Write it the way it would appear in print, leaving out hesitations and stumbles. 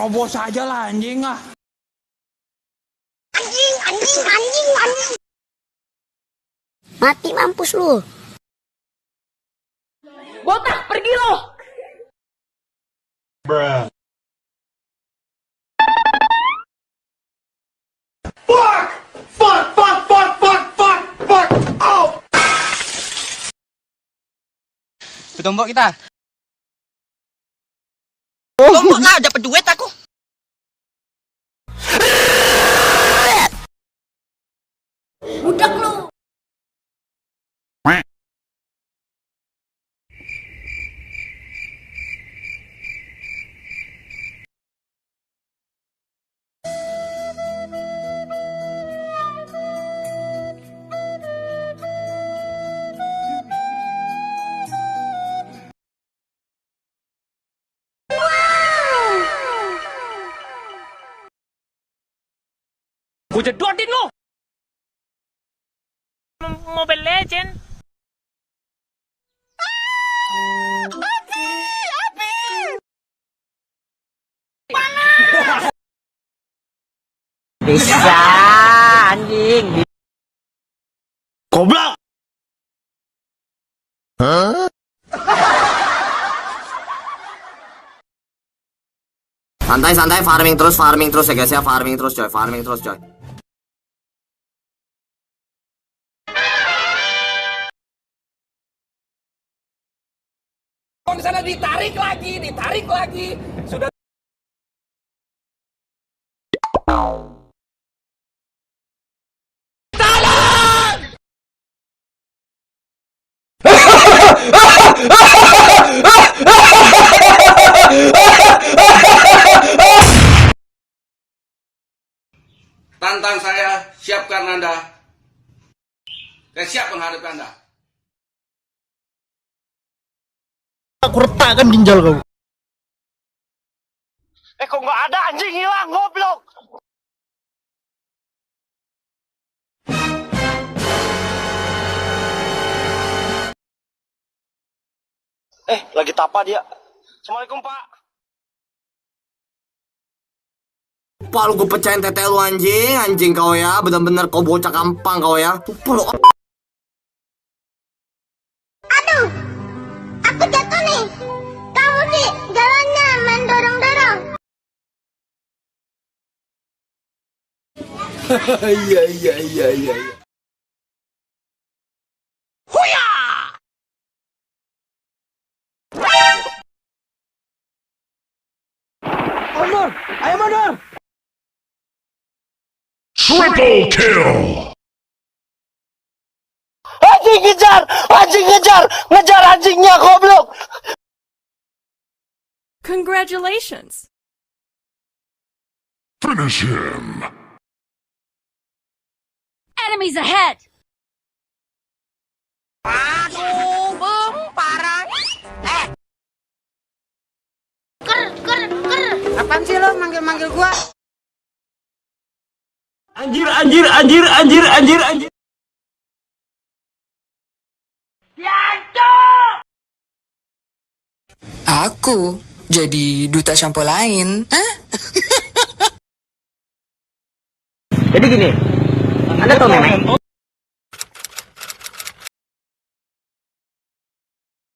Nerobos aja lah anjing ah. Anjing. Mati mampus lu. Botak, pergi lo. Bruh. Fuck. Oh. Bertombok kita. Tombok lah, dapat duit aku. Budak lu. Gue jedotin lo. Mobile Legend. Api. Panas. Bisa anjing. Goblok. Hah? Santai, farming terus ya guys ya, farming terus coy. Di sana ditarik lagi. Sudah. Tantang saya, siapkan Anda. Saya siap menghadapi Anda. Aku retakkan ginjal kau. Kok nggak ada, anjing hilang, goblok. Lagi tapa dia. Assalamualaikum Pak. Lupa lu, gue pecahin tete lu anjing kau ya, bener-bener kau bocah gampang kau ya. Lupa lu. Aduh. Aku jatuh nih. Kamu di jalannya main dorong-dorong. Iya. Mundur. Triple kill! Ngejar anjingnya goblok. Congratulations. Finish him! Enemies ahead. Aduh, bang, parah. Ker. Apaan sih lo manggil gua? Anjir. Aku jadi duta shampoo lain. Hah? Jadi gini, Anda tahu Memek?